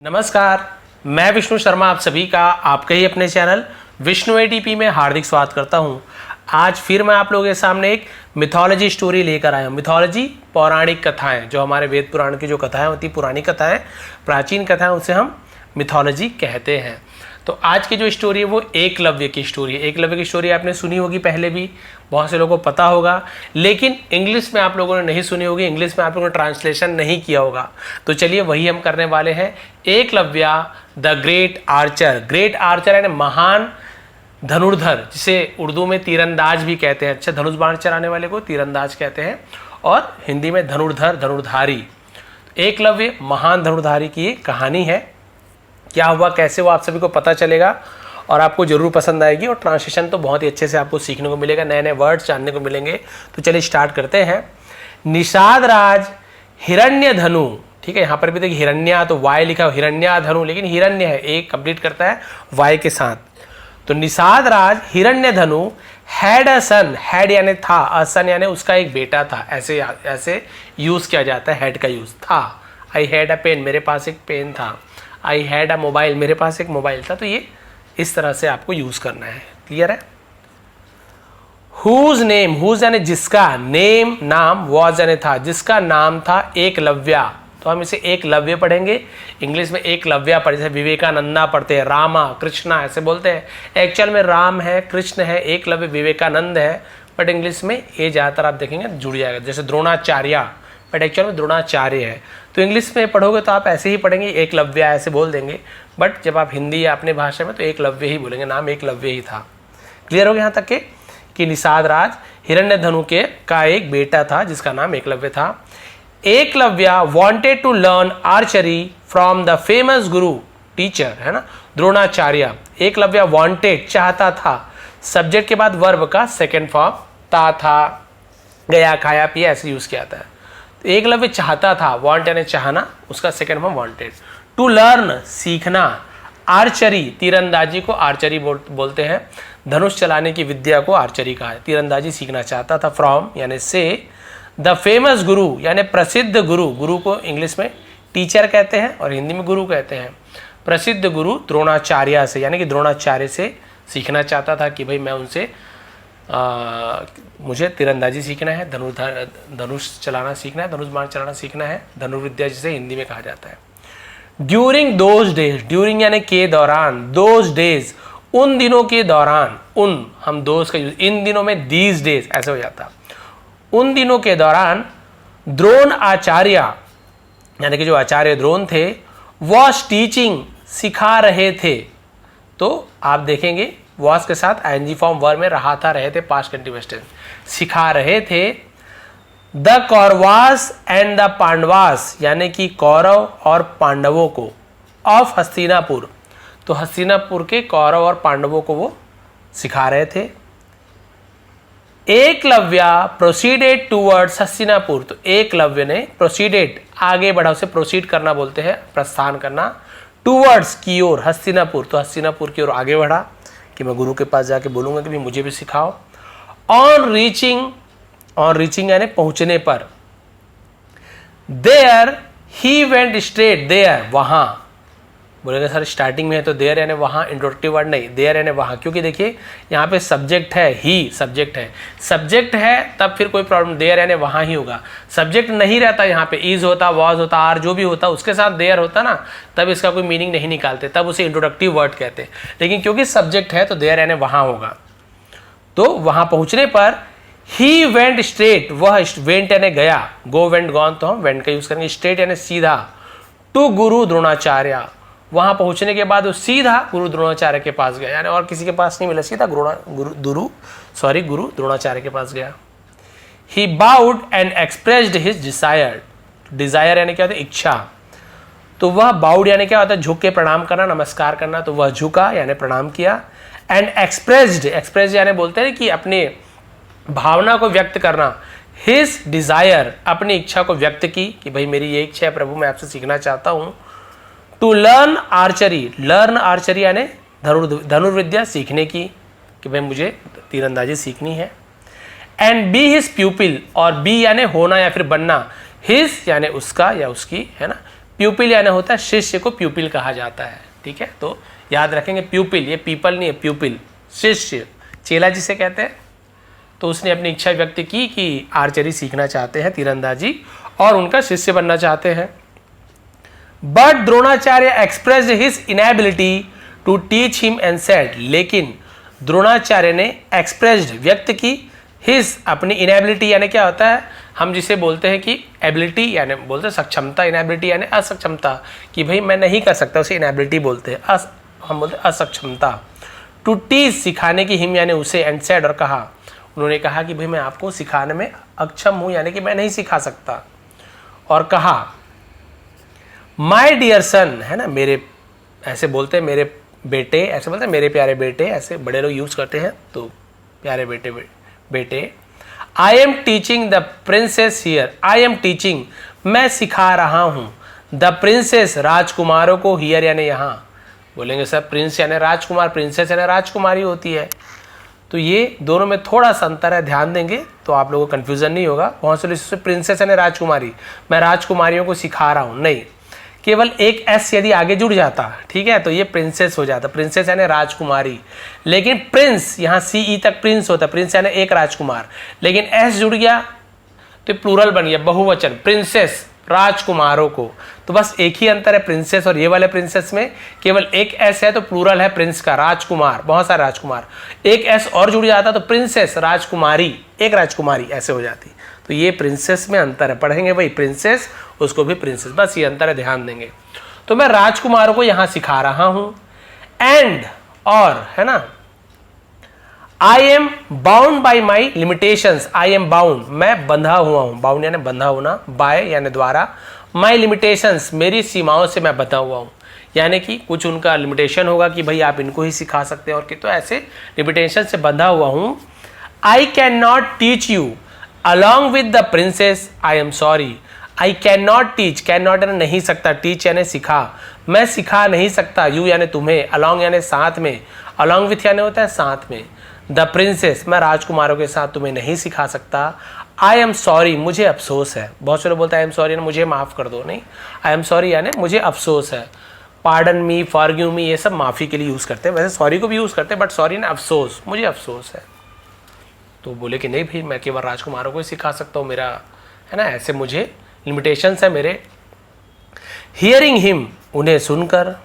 नमस्कार, मैं विष्णु शर्मा आप सभी का आपके ही अपने चैनल विष्णु एटीपी में हार्दिक स्वागत करता हूं। आज फिर मैं आप लोगों के सामने एक मिथोलॉजी स्टोरी लेकर आया हूं। मिथोलॉजी पौराणिक कथाएं, जो हमारे वेद पुराण की जो कथाएं होती, पुरानी कथाएं, प्राचीन कथाएं, उसे हम मिथोलॉजी कहते हैं। तो आज की जो स्टोरी है वो एकलव्य की स्टोरी है। एकलव्य की स्टोरी आपने सुनी होगी पहले भी, बहुत से लोगों को पता होगा, लेकिन इंग्लिश में आप लोगों ने नहीं सुनी होगी, इंग्लिश में आप लोगों ने ट्रांसलेशन नहीं किया होगा। तो चलिए वही हम करने वाले हैं। Eklavya the great Archer. Great Archer यानी महान धनुर्धर, जिसे उर्दू में तीरंदाज भी कहते हैं। अच्छा, धनुष बाण चलाने वाले को तीरंदाज कहते हैं और हिंदी में धनुर्धर, धनुर्धारी। एकलव्य महान धनुर्धारी की कहानी है। क्या हुआ, कैसे हुआ, आप सभी को पता चलेगा और आपको जरूर पसंद आएगी। और ट्रांसलेशन तो बहुत ही अच्छे से आपको सीखने को मिलेगा, नए नए वर्ड्स जानने को मिलेंगे। तो चलिए स्टार्ट करते हैं। निषाद राज हिरण्य धनु, ठीक है, यहाँ पर भी देखिए हिरण्या तो वाय लिखा, हिरण्या धनु, लेकिन हिरण्य है, एक कंप्लीट करता है वाय के साथ। तो निषाद राज हिरण्य धनु हैड अ सन, हैड यानी था, अ सन यानी उसका एक बेटा था। ऐसे यूज किया जाता है हैड का यूज। था, आई हैड अ पेन, मेरे पास एक पेन था। आई हैड अ मोबाइल, मेरे पास एक मोबाइल था। तो ये इस तरह से आपको यूज करना है। क्लियर है। हुज नेम, हुज यानी जिसका, नेम नाम, वॉज यानी था, जिसका नाम था एकलव्य। तो हम इसे एकलव्य पढ़ेंगे। इंग्लिश में एकलव्य पढ़े, जैसे विवेकानंदा पढ़ते हैं, रामा, कृष्णा ऐसे बोलते हैं। एक्चुअल में राम है, कृष्ण है, एकलव्य विवेकानंद है, बट इंग्लिश में ये ज़्यादातर आप देखेंगे जुड़ जाएगा। जैसे द्रोणाचार्य, बट एक्चुअल में द्रोणाचार्य है। तो इंग्लिश में पढ़ोगे तो आप ऐसे ही पढ़ेंगे, एकलव्य ऐसे बोल देंगे, बट जब आप हिंदी या अपने भाषा में तो एकलव्य ही बोलेंगे, नाम एकलव्य ही था। क्लियर हो गया यहाँ तक के कि निषाद राज हिरण्यधनु के का एक बेटा था जिसका नाम एकलव्य था। Eklavya wanted to learn archery from the famous guru teacher, है ना, द्रोणाचार्य। एकलव्य वांटेड चाहता था, सब्जेक्ट के बाद वर्ब का सेकेंड फॉर्म ता था, गया, खाया, पिया ऐसे यूज किया था। तो एकलव्य चाहता था, वांट यानी चाहना, उसका second form wanted. To learn सीखना, आर्चरी तीरंदाजी को आर्चरी बोलते हैं, धनुष चलाने की विद्या को आर्चरी कहा है। तीरंदाजी सीखना चाहता था, फ्रॉम यानी से, द फेमस गुरु यानी प्रसिद्ध गुरु, गुरु को इंग्लिश में टीचर कहते हैं और हिंदी में गुरु कहते हैं। प्रसिद्ध गुरु द्रोणाचार्य से, यानी कि द्रोणाचार्य से सीखना चाहता था कि भाई मैं उनसे मुझे तीरंदाजी सीखना है, धनुष चलाना सीखना है, धनुष बाण चलाना सीखना है, धनुर्विद्या जिसे हिंदी में कहा जाता है। ड्यूरिंग दोज डेज, ड्यूरिंग यानी के दौरान, दोज डेज उन दिनों के दौरान, उन हम दोज का यूज, इन दिनों में दीज डेज ऐसे हो जाता। उन दिनों के दौरान द्रोण आचार्य यानी कि जो आचार्य द्रोण थे, वॉज टीचिंग सिखा रहे थे। तो आप देखेंगे वॉज के साथ आईएनजी फॉर्म वर्ब में रहा था, रहे थे, पास्ट कंटीन्यूअस टेंस, सिखा रहे थे। The Kauravas and the Pandavas यानी कि कौरव और पांडवों को, ऑफ हस्तिनापुर, तो हस्तिनापुर के कौरव और पांडवों को वो सिखा रहे थे। एकलव्य प्रोसीडेड टूवर्ड्स हस्तिनापुर, तो एकलव्य ने प्रोसीडेड आगे बढ़ा, उसे प्रोसीड करना बोलते हैं, प्रस्थान करना, टूवर्ड्स की ओर, हस्तिनापुर, तो हस्तिनापुर की ओर आगे बढ़ा कि मैं गुरु के पास जाके बोलूंगा कि भी मुझे भी सिखाओ। ऑन रीचिंग यानी पहुंचने पर, there he went straight, there वहां, बोलेंगे सर स्टार्टिंग में है तो देयर यानी वहां, इंट्रोडक्टिव वर्ड नहीं, देयर यानी वहां, क्योंकि देखिए यहाँ पे सब्जेक्ट है, ही सब्जेक्ट है, सब्जेक्ट है तब फिर कोई प्रॉब्लम, देयर यानी वहां ही होगा। सब्जेक्ट नहीं रहता यहाँ पे, इज होता, वॉज होता, आर जो भी होता, उसके साथ देयर होता ना, तब इसका कोई मीनिंग नहीं निकालते, तब उसे इंट्रोडक्टिव वर्ड कहते। लेकिन क्योंकि सब्जेक्ट है तो देयर यानी वहां होगा। तो वहां पहुंचने पर ही वेंट स्ट्रेट, वह वेंट यानी गया, गो वेंट गॉन तो हम वेंट का यूज करेंगे, स्ट्रेट यानी सीधा, टू गुरु द्रोणाचार्य, वहां पहुंचने के बाद वो सीधा गुरु द्रोणाचार्य के पास गया, यानी और किसी के पास नहीं मिला, सीधा गुरु द्रोणाचार्य के पास गया। He bowed and expressed his desire, desire यानी क्या होता है, इच्छा, तो वह बाउड यानी क्या होता है, झुक के प्रणाम करना, नमस्कार करना, तो वह झुका यानी प्रणाम किया। एंड एक्सप्रेस्ड यानी बोलते हैं कि अपने भावना को व्यक्त करना, हिज डिजायर अपनी इच्छा को व्यक्त की कि भाई मेरी ये इच्छा है प्रभु, मैं आपसे सीखना चाहता हूं। To learn archery, learn archery यानी धनुर्विद्या सीखने की, कि भाई मुझे तीरंदाजी सीखनी है। एंड बी हिज प्यूपिल, और बी यानी होना या फिर बनना, हिज यानी उसका या उसकी, है ना, प्यूपिल यानी होता है शिष्य को प्यूपिल कहा जाता है, ठीक है। तो याद रखेंगे प्यूपिल, ये पीपल नहीं है, प्यूपिल शिष्य, चेला जिसे कहते हैं। तो उसने अपनी इच्छा व्यक्त की कि आर्चरी सीखना चाहते हैं, तीरंदाजी, और उनका शिष्य बनना चाहते हैं। But Dronacharya expressed his inability to teach him and said, लेकिन द्रोणाचार्य ने एक्सप्रेस्ड व्यक्त की हिज अपनी इनएबिलिटी यानी क्या होता है, हम जिसे बोलते हैं कि एबिलिटी यानी बोलते हैं सक्षमता, इनएबिलिटी यानी असक्षमता, कि भाई मैं नहीं कर सकता, उसे इनएबिलिटी बोलते हैं, हम बोलते हैं असक्षमता। टू टीच सिखाने की, हिम यानी उसे, एंड सेड और कहा, उन्होंने कहा कि भाई मैं आपको सिखाने में अक्षम हूं यानी कि मैं नहीं सिखा सकता। और कहा माय डियर सन, है ना, मेरे, ऐसे बोलते हैं मेरे बेटे, ऐसे बोलते हैं मेरे प्यारे बेटे, ऐसे बड़े लोग यूज करते हैं, तो प्यारे बेटे बेटे। I am teaching the princess here, I am teaching, मैं सिखा रहा हूं, द प्रिंसेस, राजकुमारों को, हियर यानी यहाँ। बोलेंगे सर प्रिंस यानी राजकुमार, प्रिंसेस यानी राजकुमारी होती है। तो ये दोनों में थोड़ा सा अंतर है, ध्यान देंगे तो आप लोगों को कंफ्यूजन नहीं होगा। बहुत से प्रिंसेस यानी राजकुमारी, मैं राजकुमारियों को सिखा रहा हूँ, नहीं, केवल एक एस यदि आगे जुड़ जाता, ठीक है, तो ये प्रिंसेस हो जाता, प्रिंसेस यानी राजकुमारी। लेकिन प्रिंस यहाँ सीई तक प्रिंस होता, प्रिंस यानी एक राजकुमार, लेकिन एस जुड़ गया तो प्लूरल बन गया, बहुवचन, प्रिंसेस, राजकुमारों को। तो बस एक ही अंतर है प्रिंसेस और ये वाले प्रिंसेस में, केवल एक एस है तो प्लूरल है प्रिंस का, राजकुमार, बहुत सारे राजकुमार। एक एस और जुड़ जाता तो प्रिंसेस, राजकुमारी, एक राजकुमारी, ऐसे हो जाती। तो ये प्रिंसेस में अंतर है, पढ़ेंगे भाई प्रिंसेस, उसको भी प्रिंसेस, बस ये अंतर है, ध्यान देंगे। तो मैं राजकुमारों को यहां सिखा रहा हूं, एंड, और, है ना, I am bound by my limitations, I am bound, मैं बंधा हुआ हूं, बाउंड यानी बंधा होना, बाय यानी द्वारा, माई लिमिटेशंस, मेरी सीमाओं से मैं बंधा हुआ हूं, यानी कि कुछ उनका लिमिटेशन होगा कि भाई आप इनको ही सिखा सकते हैं और कि, तो ऐसे लिमिटेशन से बंधा हुआ हूं। I can not teach you along with the princess, I am sorry, I can not teach, can not यानी नहीं सकता, टीच यानी सिखा, मैं सिखा नहीं सकता, यू यानी तुम्हें, अलॉन्ग यानी साथ में, अलॉन्ग विथ यानी होता है साथ में, द प्रिंसेस, मैं राजकुमारों के साथ तुम्हें नहीं सिखा सकता। आई एम सॉरी, मुझे अफसोस है, बहुत से लोग बोलते हैं आई एम सॉरी मुझे माफ़ कर दो, नहीं, आई एम सॉरी यानी मुझे अफसोस है, पार्डन मी, फॉरगिव मी, ये सब माफ़ी के लिए यूज़ करते हैं, वैसे सॉरी को भी यूज़ करते हैं, बट सॉरी ना अफसोस, मुझे अफसोस है। तो बोले कि नहीं भाई मैं केवल राजकुमारों को ही सिखा सकता हूँ, मेरा, है ना, ऐसे मुझे लिमिटेशंस है मेरे। हियरिंग हिम, उन्हें सुनकर,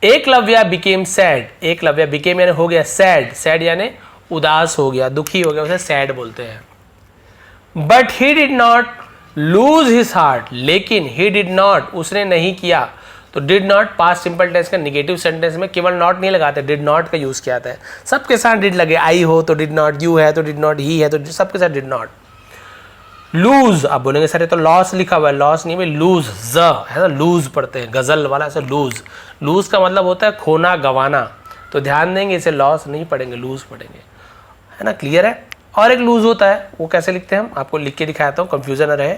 Eklavya became sad, Eklavya became यानी हो गया सैड, सैड यानी उदास हो गया, दुखी हो गया, उसे सैड बोलते हैं। But he did not lose his heart, लेकिन ही डिड नॉट, उसने नहीं किया, तो did not past simple tense का निगेटिव सेंटेंस में केवल नॉट नहीं लगाते, डिड नॉट का यूज किया जाता है, सबके साथ डिड लगे, आई हो तो डिड नॉट, यू है तो डिड नॉट, ही है तो सबके साथ डिड नॉट। लूज, आप बोलेंगे सर ये तो लॉस लिखा हुआ है, लॉस नहीं भाई, लूज, ज है ना, लूज पढ़ते हैं, गजल वाला ऐसा लूज, लूज का मतलब होता है खोना, गवाना, तो ध्यान देंगे इसे लॉस नहीं पढ़ेंगे, लूज पढ़ेंगे, है ना, क्लियर है। और एक लूज होता है, वो कैसे लिखते हैं हम आपको लिख के दिखाता हूँ, कंफ्यूजन न रहे,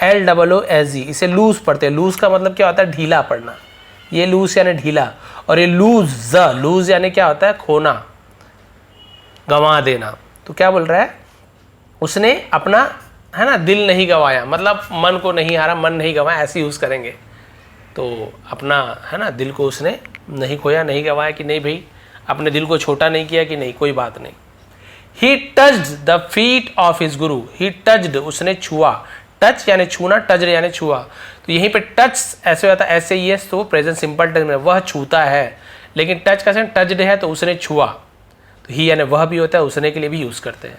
LOOSE, इसे लूज पढ़ते हैं, लूज का मतलब क्या होता है, ढीला पढ़ना, ये लूज यानी ढीला, और ये लूज, लूज यानी क्या होता है, खोना, गंवा देना। तो क्या बोल रहा है, उसने अपना, है ना, दिल नहीं गंवाया, मतलब मन को नहीं हारा, मन नहीं गंवाया, ऐसे यूज करेंगे। तो अपना, है ना, दिल को उसने नहीं खोया, नहीं गंवाया, कि नहीं भाई अपने दिल को छोटा नहीं किया, कि नहीं कोई बात नहीं। ही touched the feet of his Guru, he touched, उसने छुआ, टच यानी छूना, टच यानी छुआ, तो यहीं पे टच ऐसे होता है, ऐसे ही, तो प्रेजेंट सिंपल टेंस में वह छूता है, लेकिन टच का सेंस टच्ड है तो उसने छुआ, तो ही यानी वह भी होता है, उसने के लिए भी यूज करते हैं।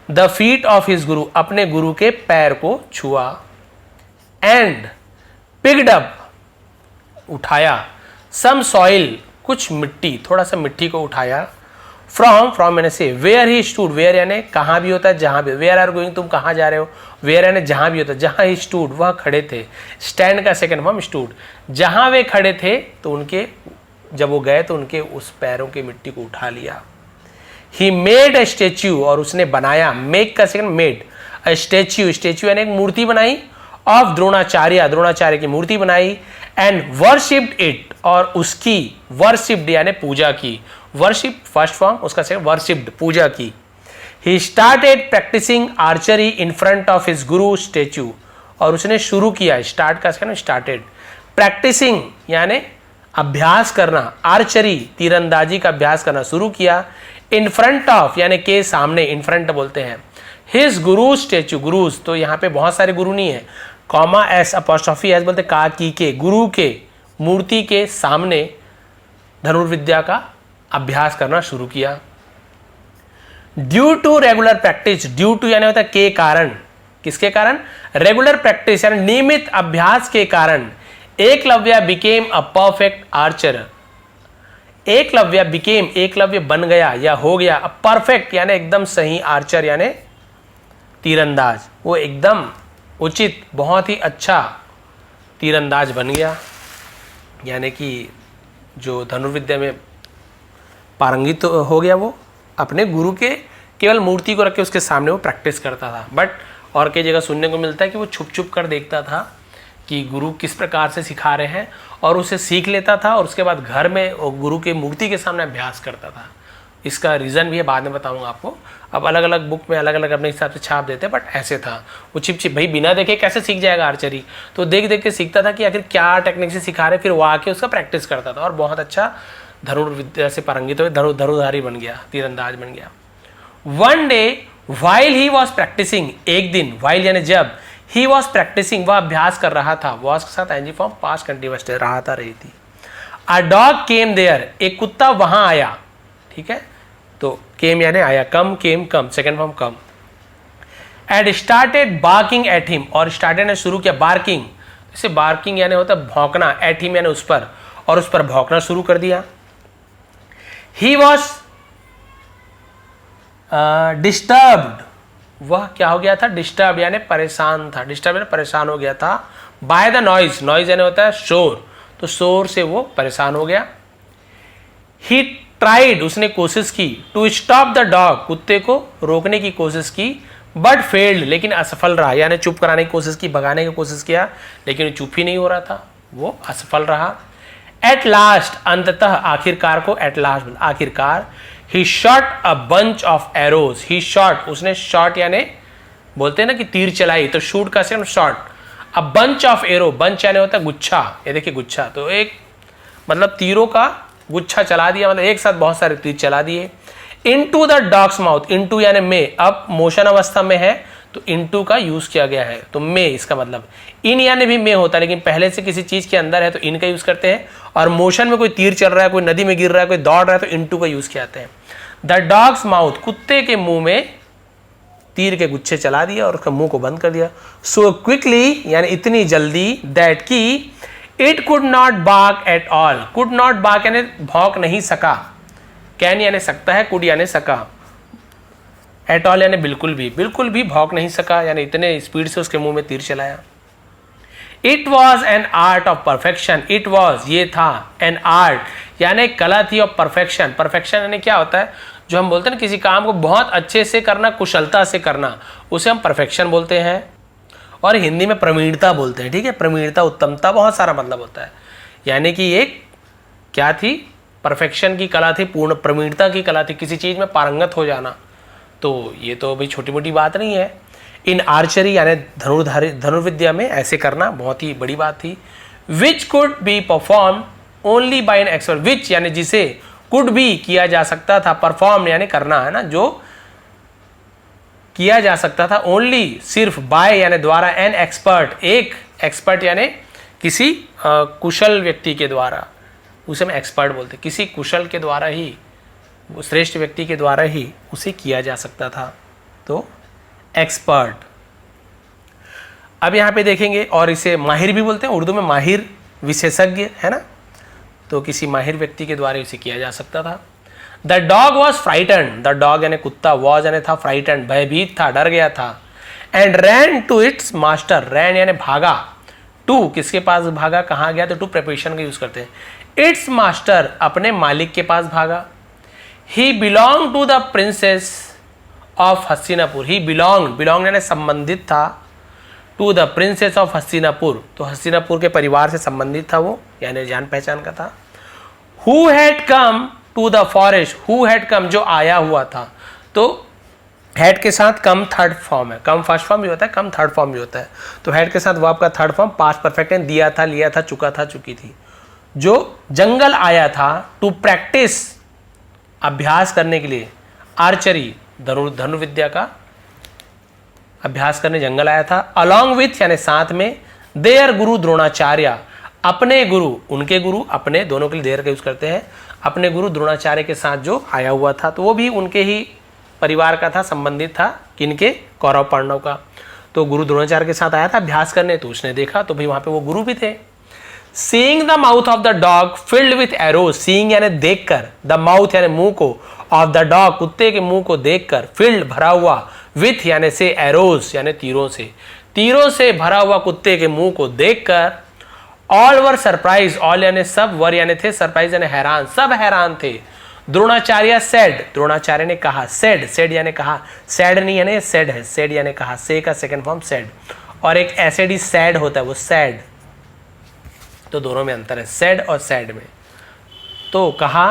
द फीट ऑफ हिज गुरु, अपने गुरु के पैर को छुआ। एंड पिक्ड अप, उठाया, सम सॉइल, कुछ मिट्टी, थोड़ा सा मिट्टी को उठाया। फ्रॉम मैंने से, वेयर ही स्टूड, वेयर यानी कहाँ भी होता है, जहाँ भी, वेयर आर गोइंग, तुम कहाँ जा रहे हो, वेयर यानी जहाँ भी होता है, जहाँ ही स्टूड, वह खड़े थे, स्टैंड का सेकंड फॉर्म स्टूड, जहाँ वे खड़े थे तो उनके, जब वो गए तो उनके उस पैरों की मिट्टी को उठा लिया। ही मेड अ स्टेच्यू, और उसने बनाया, मेक का सेकंड मेड, अ स्टेच्यू, स्टेच्यू यानी एक मूर्ति बनाई, ऑफ द्रोणाचार्य, द्रोणाचार्य की मूर्ति बनाई, एंड वर्शिप्ड इट, और उसकी, वर्शिप्ड यानी पूजा की, वर्शिप फर्स्ट फॉर्म, उसका सेकंड वर्शिप्ड, पूजा की। He started practising archery in front of his guru statue, और उसने शुरू किया, स्टार्ट का सेकंड स्टार्टेड, प्रैक्टिसिंग यानी अभ्यास करना, आर्चरी तीरंदाजी का अभ्यास करना शुरू किया। इन फ्रंट ऑफ यानी के सामने, इन फ्रंट बोलते हैं। हिज गुरु स्टेचू, गुरुज तो यहाँ पे बहुत सारे गुरु नहीं है, कॉमा एस अपॉस्ट्रोफी एस बोलते का की के, गुरु के मूर्ति के सामने धनुर्विद्या का अभ्यास करना शुरू किया। Due to regular practice, due to यानी होता है के कारण, किसके कारण? रेगुलर प्रैक्टिस यानी नियमित अभ्यास के कारण Eklavya became a perfect Archer. Eklavya became, Eklavya बन गया या हो गया, अ परफेक्ट यानी एकदम सही, आर्चर यानी तीरंदाज, वो एकदम उचित बहुत ही अच्छा तीरंदाज बन गया। यानी कि जो धनुर्विद्या में पारंगित तो हो गया, वो अपने गुरु के केवल मूर्ति को रख के उसके सामने वो प्रैक्टिस करता था। बट और कई जगह सुनने को मिलता है कि वो छुप छुप कर देखता था कि गुरु किस प्रकार से सिखा रहे हैं और उसे सीख लेता था और उसके बाद घर में गुरु के मूर्ति के सामने अभ्यास करता था। इसका रीज़न भी है, बाद में बताऊंगा आपको। अब अलग अलग बुक में अलग अलग अपने हिसाब से छाप देते हैं, बट ऐसे था वो। छिप छिप भाई बिना देखे कैसे सीख जाएगा आर्चरी, तो देख देख के सीखता था कि आखिर क्या टेक्निक से सिखा रहे, फिर वो आके उसका प्रैक्टिस करता था और बहुत अच्छा धनुर्विद्या से पारंगित हो धनुर्धारी बन गया, तीरंदाज बन गया। One day while he was practising, एक दिन, वाइल यानी जब, ही वॉज प्रैक्टिसिंग वह अभ्यास कर रहा था, वॉज के साथ एनजी फॉर्म पास्ट कंटिन्यूअस रहा था, रही थी। अ डॉग केम देयर, एक कुत्ता वहां आया, ठीक है, तो केम यानी आया, come came come, second form come. And started barking at him, और स्टार्टेड ने शुरू किया बार्किंग, जैसे बार्किंग यानी होता है भौंकना, एट हिम यानी उस पर, और उस पर भौंकना शुरू कर दिया। ही वॉज डिस्टर्ब्ड, वह क्या हो गया था? डिस्टर्ब यानी परेशान था, डिस्टर्ब यानी परेशान हो गया था। बाय द नॉइज, नॉइज यानी होता है शोर, तो शोर से वो परेशान हो गया। ही ट्राइड, उसने कोशिश की, टू स्टॉप द डॉग, कुत्ते को रोकने की कोशिश की, बट फेल्ड, लेकिन असफल रहा, यानी चुप कराने की कोशिश की, भगाने की कोशिश किया, लेकिन चुप ही नहीं हो रहा था, वो असफल रहा। एट लास्ट, अंततः, आखिरकार को एट लास्ट, आखिरकार। He shot a bunch of arrows, he shot, उसने शॉट यानी बोलते हैं ना कि तीर चलाई, तो शूट का second shot. A bunch of arrow, bunch यानी होता है गुच्छा, ये देखिए गुच्छा, तो एक मतलब तीरों का गुच्छा चला दिया, मतलब एक साथ बहुत सारे तीर चला दिए। Into the dogs mouth, into यानी में, अब मोशन अवस्था में है तो इनटू का यूज किया गया है, तो में इसका मतलब, इन यानी भी में होता है, लेकिन पहले से किसी चीज के अंदर है तो इन का यूज करते हैं, और मोशन में कोई तीर चल रहा है, कोई नदी में गिर रहा है, कोई दौड़ रहा है, तो इनटू का यूज किया जाता है। द डॉग्स माउथ, कुत्ते के मुंह में तीर के गुच्छे चला दिया और उसका मुंह को बंद कर दिया। सो क्विकली यानी इतनी जल्दी, दैट की it could not bark at all, could not bark यानी भौंक नहीं सका, कैन यानी सकता है, कुड यानी सका, एट ऑल यानी बिल्कुल भी भौंक नहीं सका, यानी इतने स्पीड से उसके मुंह में तीर चलाया। It was an art of perfection, it was ये था, एन आर्ट यानी कला थी, ऑफ परफेक्शन, परफेक्शन यानी क्या होता है, जो हम बोलते हैं ना किसी काम को बहुत अच्छे से करना, कुशलता से करना, उसे हम परफेक्शन बोलते हैं, और हिंदी में प्रवीणता बोलते हैं, ठीक है, प्रवीणता, उत्तमता, बहुत सारा मतलब होता है। यानी कि एक क्या थी, परफेक्शन की कला थी, पूर्ण प्रवीणता की कला थी, किसी चीज में पारंगत हो जाना, तो ये तो भाई छोटी मोटी बात नहीं है। इन आर्चरी यानी धनुर्विद्या में ऐसे करना बहुत ही बड़ी बात थी। Which could be performed only by an expert, which यानी जिसे, कुड भी किया जा सकता था, परफॉर्म यानी करना है ना, जो किया जा सकता था, ओनली सिर्फ, बाय यानी द्वारा, एन एक्सपर्ट एक एक्सपर्ट यानी किसी कुशल व्यक्ति के द्वारा, उसे हम एक्सपर्ट बोलते, किसी कुशल के द्वारा ही, श्रेष्ठ व्यक्ति के द्वारा ही उसे किया जा सकता था, तो एक्सपर्ट। अब यहाँ पे देखेंगे, और इसे माहिर भी बोलते हैं, उर्दू में माहिर विशेषज्ञ है ना, तो किसी माहिर व्यक्ति के द्वारा इसे किया जा सकता था। The dog was frighten, the dog यानी कुत्ता, वॉज यानी था, फ्राइटन भयभीत था, डर गया था। And ran to its master, ran यानी भागा, टू किसके पास भागा, कहाँ गया, तो टू प्रिपरेशन का यूज करते हैं। इट्स मास्टर अपने मालिक के पास भागा। He belong to the princes of Hastinapur, he belong यानी संबंधित था, to the princes of Hastinapur, तो हस्तिनापुर के परिवार से संबंधित था वो, यानी जान पहचान का था। Who had come to the forest, who had come जो आया हुआ था, तो हेड के साथ कम थर्ड फॉर्म है, कम फर्स्ट फॉर्म भी होता है, कम थर्ड फॉर्म भी होता है। तो हेड के साथ वर्ब का third form past perfect tense, दिया था, लिया था, चुका था, चुकी थी। जो जंगल आया था टू प्रैक्टिस, अभ्यास करने के लिए, आर्चरी धनुर्विद्या का अभ्यास करने जंगल आया था। अलॉन्ग विथ यानी साथ में, देयर गुरु द्रोणाचार्य, अपने गुरु, उनके गुरु, अपने दोनों के लिए देयर का यूज करते हैं, अपने गुरु द्रोणाचार्य के साथ जो आया हुआ था, तो वो भी उनके ही परिवार का था, संबंधित था, किनके, कौरव पांडव का। तो गुरु द्रोणाचार्य के साथ आया था अभ्यास करने, तो उसने देखा तो भाई वहां पे वो गुरु भी थे। Seeing the mouth of the dog filled with arrows, seeing यानी देखकर, द माउथ यानी मुंह को, ऑफ द डॉग कुत्ते के मुंह को देखकर, फिल्ड भरा हुआ, विथ यानी से, एरोज यानी तीरों से, तीरों से भरा हुआ कुत्ते के मुंह को देखकर, ऑल वर सरप्राइज, ऑल यानी सब, वर यानी थे, सरप्राइज यानी हैरान, सब हैरान थे। द्रोणाचार्य सेड, द्रोणाचार्य ने कहा, सेड, सेड यानी कहा, सैड नहीं यानी सेड है, सेड यानी कहा, से का सेकंड फॉर्म सेड, और एक एसएडी सैड होता है, वो सैड, तो दोनों में अंतर है, सेड और सैड में। तो कहा,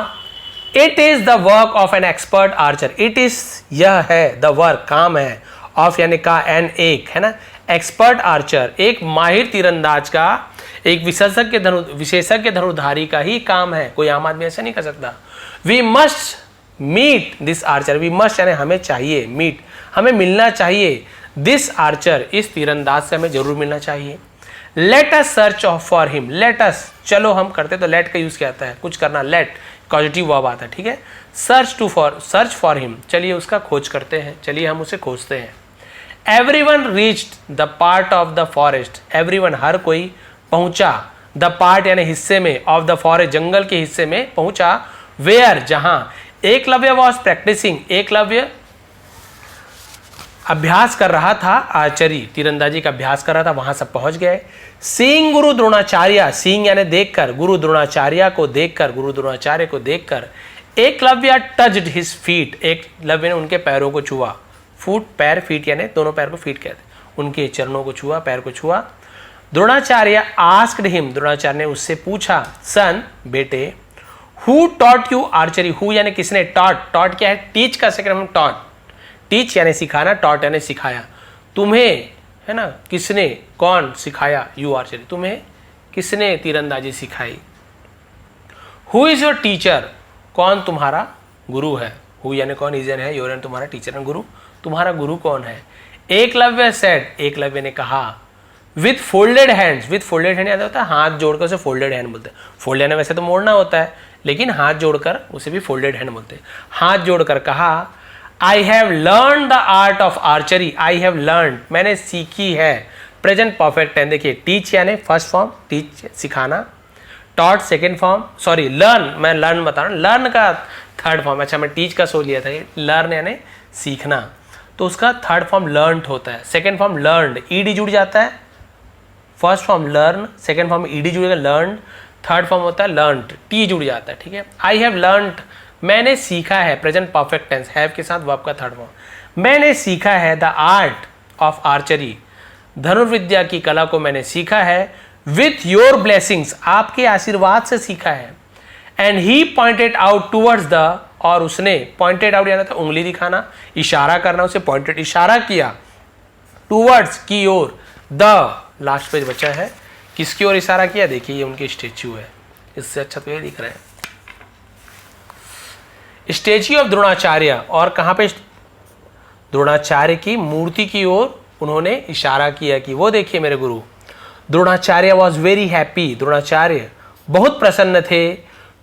it is the work of an expert Archer, it is, यह है, द वर्क काम है, ऑफ यानी का, एन एक है ना, एक्सपर्ट आर्चर एक माहिर तीरंदाज का, एक विशेषज्ञ धनुर्धारी का ही काम है, कोई आम आदमी ऐसा नहीं कर सकता। We must meet this archer, we must यानी हमें चाहिए, मीट हमें मिलना चाहिए, दिस आर्चर इस तीरंदाज से हमें जरूर मिलना चाहिए। Let us search for him, let us, चलो हम करते, तो लेट का यूज क्या आता है, कुछ करना, लेट पॉजिटिव वर्ब आता है, ठीक है। सर्च फॉर हिम, चलिए उसका खोज करते हैं, चलिए हम उसे खोजते हैं। Everyone reached the part of the forest, everyone हर कोई पहुंचा, द पार्ट यानी हिस्से में, ऑफ द फॉरेस्ट जंगल के हिस्से में पहुंचा, वेयर जहां, एकलव्य वॉज प्रैक्टिसिंग, एकलव्य अभ्यास कर रहा था, आर्चरी तीरंदाजी का अभ्यास कर रहा था, वहां सब पहुंच गए। सीइंग गुरु द्रोणाचार्य, सीइंग यानी देखकर, गुरु द्रोणाचार्य को देखकर, गुरु द्रोणाचार्य को देखकर, Eklavya touched his feet, Eklavya ने उनके पैरों को छुआ, फुट पैर, फीट यानी दोनों पैर को फीट कहते, उनके चरणों को छुआ, पैर को छुआ। द्रोणाचार्य आस्क्ड हिम, द्रोणाचार्य ने उससे पूछा, सन बेटे, who taught you archery, who यानी किसने, टॉट, टॉट क्या है, टीच का सेकंड हम टॉट, टीच यानी सिखाना, टॉट यानी सिखाया, तुम्हें है ना, किसने, कौन सिखाया, यू आर्चरी, तुम्हें किसने तीरंदाजी सिखाई। हु इज योर टीचर, कौन तुम्हारा गुरु है, हु यानी कौन, इज यानी है, योर यानी तुम्हारा, टीचर यानी गुरु, तुम्हारा गुरु कौन है। एकलव्य सेड, एकलव्य ने कहा, with folded hands, with folded hand याद होता है हाथ जोड़कर, उसे फोल्डेड हैंड बोलते हैं, फोल्ड यानी वैसे तो मोड़ना होता है, लेकिन हाथ जोड़कर उसे भी फोल्डेड हैंड बोलते हैं, हाथ जोड़कर कहा, I have learn the art of archery, I have learn मैंने सीखी है, प्रेजेंट परफेक्ट टेंस, देखिए टीच यानी फर्स्ट फॉर्म, टीच सिखाना, taught second form, sorry learn, मैं लर्न बता रहा हूँ, लर्न का थर्ड फॉर्म, अच्छा मैं टीच का सो लिया था, लर्न यानी सीखना, तो उसका थर्ड फॉर्म लर्नड होता है, सेकेंड फॉर्म लर्नड, ईडी जुड़ जाता है, first form learn, second form ED जुड़ेगा लर्न, थर्ड फॉर्म होता है लर्नड, टी जुड़ जाता है, ठीक है। आई हैव लर्नड मैंने सीखा है, प्रेजेंट परफेक्ट टेंस, हैव के साथ वर्ब का थर्ड फॉर्म, मैंने सीखा है, द आर्ट ऑफ आर्चरी धनुर्विद्या की कला को मैंने सीखा है, विथ योर ब्लेसिंग्स आपके आशीर्वाद से सीखा है। And he pointed out towards the, और उसने पॉइंटेड आउट यानी था उंगली दिखाना, इशारा करना, उसे पॉइंटेड इशारा किया, टूवर्ड्स की ओर, द लास्ट पेज बचा है, किसकी ओर इशारा किया, देखिए ये उनके स्टेच्यू है, इससे अच्छा तो ये दिख रहा है, स्टेच्यू ऑफ द्रोणाचार्य, और कहां पे, द्रोणाचार्य की मूर्ति की ओर उन्होंने इशारा किया कि वो देखिए मेरे गुरु। Dronacharya was very happy, Dronacharya बहुत प्रसन्न थे,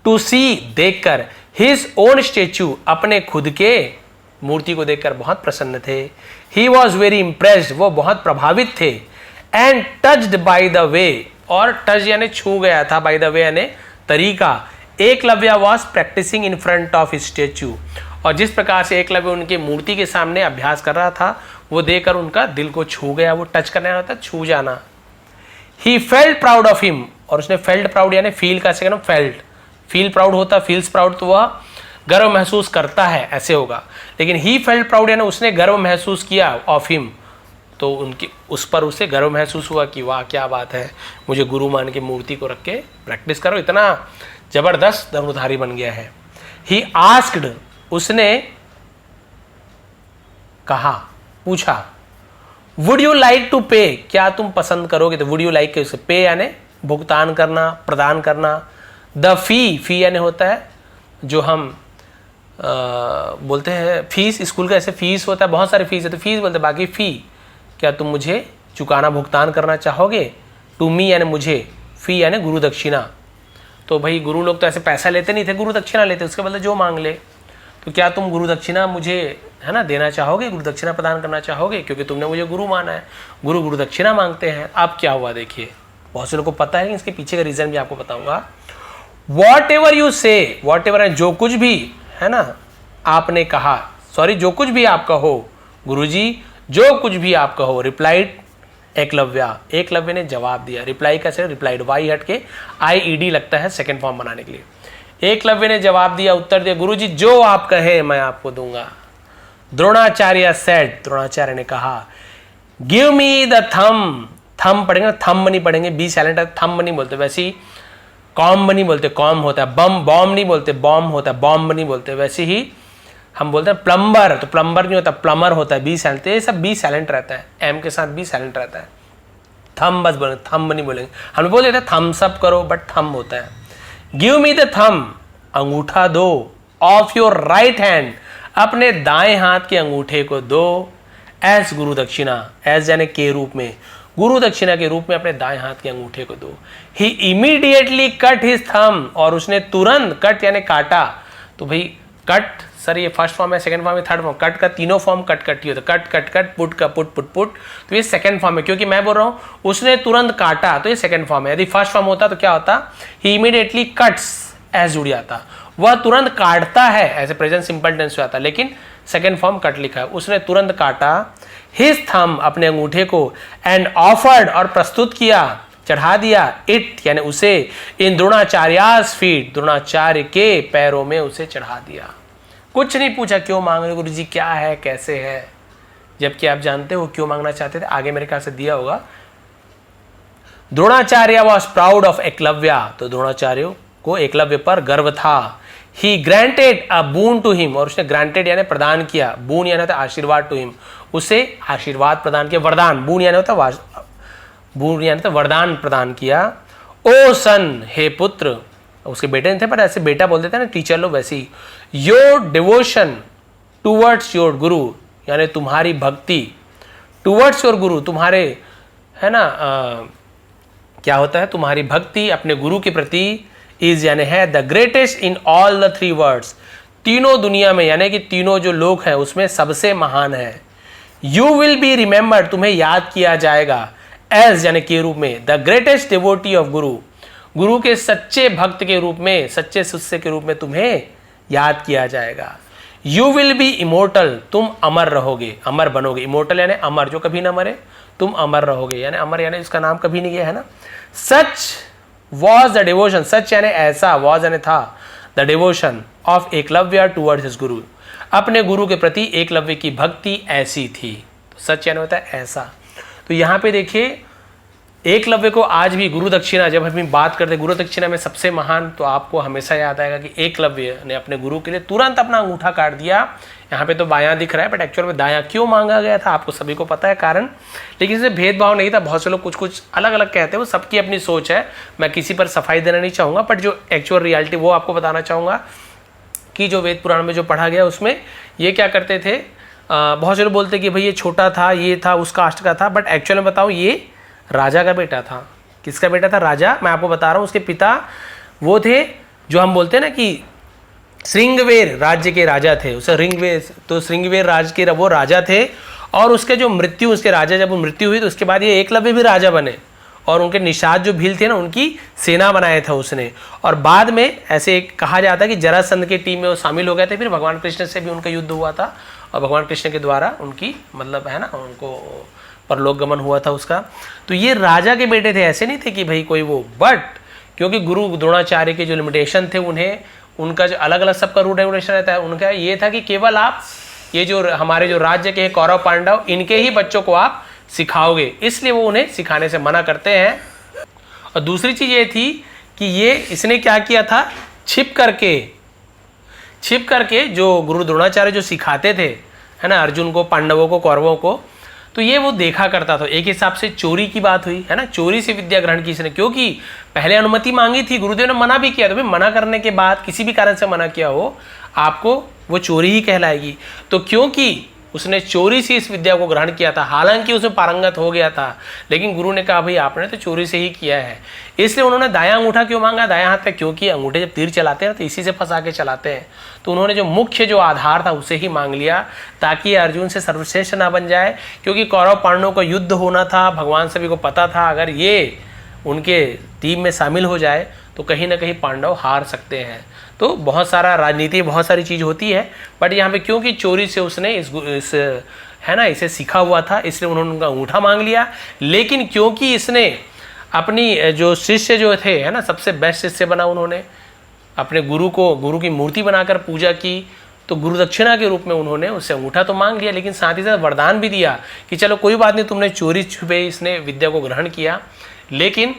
टू सी देखकर, हिज ओन स्टेच्यू अपने खुद के मूर्ति को देखकर बहुत प्रसन्न थे। ही वॉज वेरी इम्प्रेस्ड वो बहुत प्रभावित थे। And touched by the way, और टच यानी छू गया था, बाय द वे यानी तरीका। Eklavya was practising in front of his statue, और जिस प्रकार से एकलव्य उनके मूर्ति के सामने अभ्यास कर रहा था वो देखकर उनका दिल को छू गया। वो टच करना होता है छू जाना। He felt proud of him, और उसने फेल्ट प्राउड यानी फील का सेकंड फेल्ट, फील प्राउड होता, फील्स प्राउड तो वह गर्व महसूस करता है, ऐसे होगा। लेकिन ही फेल्ट प्राउड यानी उसने गर्व महसूस किया ऑफ हिम, तो उनकी उस पर उसे गर्व महसूस हुआ कि वाह क्या बात है, मुझे गुरु मान के मूर्ति को रख के प्रैक्टिस करो, इतना जबरदस्त धनुर्धारी बन गया है। ही आस्क्ड, उसने कहा, पूछा। वुड यू लाइक टू पे, क्या तुम पसंद करोगे, तो वुड यू लाइक के पे यानी भुगतान करना, प्रदान करना। द फी यानी होता है जो हम बोलते हैं फीस, स्कूल का ऐसे फीस होता है, बहुत सारे फीस है तो फीस बोलते हैं, बाकी फ़ी क्या तुम मुझे चुकाना, भुगतान करना चाहोगे। टू मी यानी मुझे, फ़ी यानी गुरु दक्षिणा। तो भाई गुरु लोग तो ऐसे पैसा लेते नहीं थे, गुरु दक्षिणा लेते, उसके बदले जो मांग ले। तो क्या तुम गुरु दक्षिणा मुझे है ना देना चाहोगे, गुरु दक्षिणा प्रदान करना चाहोगे, क्योंकि तुमने मुझे गुरु माना है। गुरु दक्षिणा मांगते हैं। अब क्या हुआ देखिए, बहुत से लोगों को पता है, इसके पीछे का रीजन भी आपको बताऊंगा। वॉट एवर यू से, वॉट एवर है जो कुछ भी है ना आपने कहा, सॉरी जो कुछ भी आप कहो गुरुजी, जो कुछ भी आप कहो। रिप्लाइड एकलव्या, एकलव्य ने जवाब दिया। रिप्लाई कैसे, रिप्लाइड वाई हट के IED लगता है सेकेंड फॉर्म बनाने के लिए। एकलव्य ने जवाब दिया, उत्तर दिया, गुरुजी जो आप कहे मैं आपको दूंगा। द्रोणाचार्य सेड, द्रोणाचार्य ने कहा, गिव मी द थम, थम पढ़ेंगे ना, थम नहीं पढ़ेंगे, बी साइलेंट है, थम नहीं बोलते, वैसे ही कॉम नहीं बोलते, कॉम होता है। बम, बॉम नहीं बोलते, बॉम होता है, बॉम्ब नहीं बोलते, वैसे ही हम बोलते हैं प्लम्बर, तो प्लम्बर नहीं होता, प्लमर होता है, बी साइलेंट। ये सब बी साइलेंट रहता है, एम के साथ बी साइलेंट रहता है। थम बस बोलेंगे, थम नहीं बोलेंगे। हम बोल देते हैं थम्स अप करो, बट थम होता है। गिव मी द थम, अंगूठा दो, ऑफ योर राइट हैंड, अपने दाएं हाथ के अंगूठे को दो। एस गुरु दक्षिणा, एस यानी के रूप में, गुरु दक्षिणा के रूप में अपने दाएं हाथ के अंगूठे को दो। ही इमीडिएटली कट हिज थम, और उसने तुरंत, कट यानी काटा, तो भाई कट, सर ये फर्स्ट फॉर्म है, सेकंड फॉर्म है, थर्ड फॉर्म, कट का तीनों फॉर्म कट कट ही होता है, कट कट कट, पुट का पुट पुट पुट, तो ये सेकंड फॉर्म है, क्योंकि मैं बोल रहा हूं उसने तुरंत काटा, तो ये सेकंड फॉर्म है। यदि फर्स्ट फॉर्म होता तो क्या होता, ही इमीडिएटली कट्स, एस जुड़ जाता, वह तुरंत काटता है, ऐसे प्रेजेंट सिंपल टेंस से आता, लेकिन सेकंड फॉर्म कट लिखा है, उसने तुरंत काटा। हिज थम, अपने अंगूठे को, एंड ऑफर्ड, और प्रस्तुत किया, चढ़ा दिया, इट यानी उसे, इन द्रोणाचार्यास फीट, द्रोणाचार्य के पैरों में उसे चढ़ा दिया। कुछ नहीं पूछा क्यों मांग रहे गुरु जी, क्या है, कैसे है, जबकि आप जानते हो क्यों मांगना चाहते थे, आगे मेरे ख्याल से दिया होगा। Dronacharya was proud of Eklavya, तो द्रोणाचार्य को एकलव्य पर गर्व था। He granted a boon to him, और उसने ग्रांटेड यानी प्रदान किया, बून यानी होता आशीर्वाद, टू हिम उसे आशीर्वाद प्रदान किया, वरदान, बून यानी होता, बून यानी तो वरदान प्रदान किया। ओ सन, हे पुत्र, उसके बेटे नहीं थे पर ऐसे बेटा बोल देते हैं ना टीचर लोग, वैसे ही। योर डिवोशन टूवर्ड्स योर गुरु, यानी तुम्हारी भक्ति, टूवर्ड्स योर गुरु, तुम्हारे है ना क्या होता है, तुम्हारी भक्ति अपने गुरु के प्रति, इज यानी है, the greatest in all the three words, तीनों दुनिया में, यानी कि तीनों जो लोग हैं उसमें सबसे महान है। यू विल बी रिमेंबर्ड, तुम्हें याद किया जाएगा, एज यानी के रूप में, द ग्रेटेस्ट डिवोटी ऑफ गुरु, गुरु के सच्चे भक्त के रूप में, सच्चे शिष्य के रूप में तुम्हें याद किया जाएगा। यू विल बी इमोर्टल, तुम अमर रहोगे, अमर बनोगे, इमोर्टल यानी अमर, जो कभी ना मरे, तुम अमर रहोगे, यानी अमर यानी इसका नाम कभी नहीं गया है ना। सच वॉज द डिवोशन, सच यानी ऐसा, वॉज यानी था, the devotion of Eklavya towards his गुरु, अपने गुरु के प्रति एकलव्य की भक्ति ऐसी थी। तो सच यानी होता है ऐसा। तो यहाँ पे देखिए एकलव्य को आज भी गुरु दक्षिणा, जब हम बात करते हैं गुरु दक्षिणा में सबसे महान, तो आपको हमेशा याद आएगा कि एकलव्य ने अपने गुरु के लिए तुरंत अपना अंगूठा काट दिया। यहाँ पे तो बायां दिख रहा है, बट एक्चुअल में दायां क्यों मांगा गया था आपको सभी को पता है कारण, लेकिन इसमें भेदभाव नहीं था। बहुत से लोग कुछ कुछ अलग अलग कहते हैं, वो सबकी अपनी सोच है, मैं किसी पर सफाई देना नहीं चाहूँगा, बट जो एक्चुअल रियलिटी वो आपको बताना चाहूँगा कि जो वेद पुराण में जो पढ़ा गया उसमें ये क्या करते थे। बहुत से लोग बोलते कि भाई ये छोटा था, ये था, उस कास्ट का था, बट एक्चुअल में बताऊँ ये राजा का बेटा था। किसका बेटा था, राजा। मैं आपको बता रहा हूँ उसके पिता वो थे जो हम बोलते हैं ना कि श्रृंगवेर राज्य के राजा थे, उसे रिंगवेर, तो श्रृंगवेर राज्य के वो राजा थे। और उसके जो मृत्यु, उसके राजा जब मृत्यु हुई तो उसके बाद ये एकलव्य भी राजा बने, और उनके निषाद जो भील थे ना उनकी सेना बनाया था उसने। और बाद में ऐसे कहा जाता है कि जरासंध की टीम में वो शामिल हो गए थे, फिर भगवान कृष्ण से भी उनका युद्ध हुआ था, और भगवान कृष्ण के द्वारा उनकी मतलब है ना उनको परलोक गमन हुआ था उसका। तो ये राजा के बेटे थे, ऐसे नहीं थे कि भाई कोई वो, बट क्योंकि गुरु द्रोणाचार्य के जो लिमिटेशन थे, उन्हें उनका जो अलग अलग सबका रूल रेगुलेशन रहता है, उनका ये था कि केवल आप ये जो हमारे जो राज्य के कौरव पांडव, इनके ही बच्चों को आप सिखाओगे, इसलिए वो उन्हें सिखाने से मना करते हैं। और दूसरी चीज ये थी कि ये इसने क्या किया था, छिप करके जो गुरु द्रोणाचार्य जो सिखाते थे है ना, अर्जुन को, पांडवों को, कौरवों को। तो ये वो देखा करता था। एक हिसाब से चोरी की बात हुई, है ना, चोरी से विद्या ग्रहण की इसने, क्योंकि पहले अनुमति मांगी थी, गुरुदेव ने मना भी किया। तो भाई मना करने के बाद किसी भी कारण से मना किया हो, आपको वो चोरी ही कहलाएगी। तो क्योंकि उसने चोरी से इस विद्या को ग्रहण किया था, हालांकि उसमें पारंगत हो गया था, लेकिन गुरु ने कहा भाई आपने तो चोरी से ही किया है, इसलिए उन्होंने दायां अंगूठा क्यों मांगा, दायां हाथ पे, क्योंकि अंगूठे जब तीर चलाते हैं तो इसी से फंसा के चलाते हैं। तो उन्होंने जो मुख्य जो आधार था उसे ही मांग लिया, ताकि अर्जुन से सर्वश्रेष्ठ ना बन जाए, क्योंकि कौरव पांडवों का युद्ध होना था, भगवान सभी को पता था, अगर ये उनके टीम में शामिल हो जाए तो कहीं ना कहीं पांडव हार सकते हैं। तो बहुत सारा राजनीति, बहुत सारी चीज़ होती है, बट यहाँ पे क्योंकि चोरी से उसने इस है ना, इसे सीखा हुआ था, इसलिए उन्होंने उनका अंगूठा मांग लिया। लेकिन क्योंकि इसने अपनी जो शिष्य जो थे, है ना, सबसे बेस्ट शिष्य बना, उन्होंने अपने गुरु को, गुरु की मूर्ति बनाकर पूजा की, तो गुरु दक्षिणा के रूप में उन्होंने उससे अंगूठा तो मांग लिया, लेकिन साथ ही साथ वरदान भी दिया कि चलो कोई बात नहीं, तुमने चोरी छुपे इसने विद्या को ग्रहण किया, लेकिन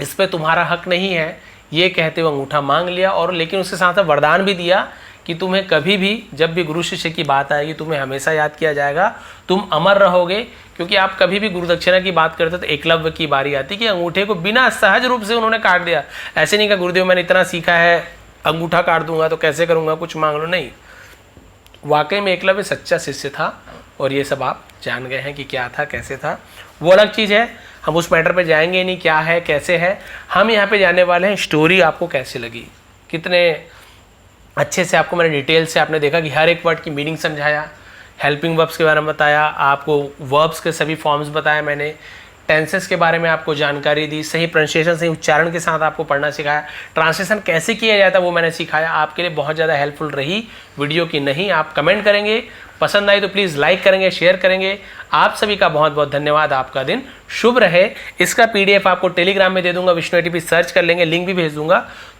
इस पर तुम्हारा हक नहीं है, ये कहते हुए अंगूठा मांग लिया। और लेकिन उसके साथ साथ वरदान भी दिया कि तुम्हें कभी भी, जब भी गुरु शिष्य की बात आएगी, तुम्हें हमेशा याद किया जाएगा, तुम अमर रहोगे। क्योंकि आप कभी भी गुरु दक्षिणा की बात करते तो एकलव्य की बारी आती कि अंगूठे को बिना सहज रूप से उन्होंने काट दिया। ऐसे नहीं कहा गुरुदेव मैंने इतना सीखा है, अंगूठा काट दूंगा तो कैसे करूंगा, कुछ मांग लो, नहीं। वाकई में एकलव्य सच्चा शिष्य था, और ये सब आप जान गए हैं कि क्या था, कैसे था, वो अलग चीज़ है। हम उस मैटर पे जाएंगे नहीं, क्या है, कैसे है। हम यहाँ पे जाने वाले हैं स्टोरी आपको कैसे लगी, कितने अच्छे से आपको मैंने डिटेल से, आपने देखा कि हर एक वर्ड की मीनिंग समझाया, हेल्पिंग वर्ब्स के बारे में बताया, आपको वर्ब्स के सभी फॉर्म्स बताया मैंने, टेंसेस के बारे में आपको जानकारी दी, सही प्रोनाउंसिएशन, सही उच्चारण के साथ आपको पढ़ना सिखाया, ट्रांसलेशन कैसे किया जाता है वो मैंने सिखाया। आपके लिए बहुत ज़्यादा हेल्पफुल रही वीडियो की नहीं, आप कमेंट करेंगे, पसंद आई तो प्लीज़ लाइक करेंगे, शेयर करेंगे। आप सभी का बहुत बहुत धन्यवाद, आपका दिन शुभ रहे। इसका PDF आपको टेलीग्राम में दे दूंगा, विष्णु ATP सर्च कर लेंगे, लिंक भी भेज दूंगा,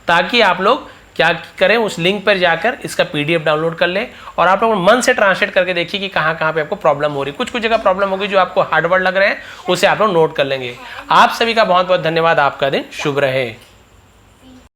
ताकि आप लोग क्या करें, उस लिंक पर जाकर इसका PDF डाउनलोड कर लें, और आप लोग मन से ट्रांसलेट करके देखिए कि कहाँ कहाँ पे आपको प्रॉब्लम हो रही है। कुछ कुछ जगह प्रॉब्लम होगी जो आपको हार्ड वर्ड लग रहे हैं, उसे आप लोग नोट कर लेंगे। आप सभी का बहुत बहुत धन्यवाद, आपका दिन शुभ रहे।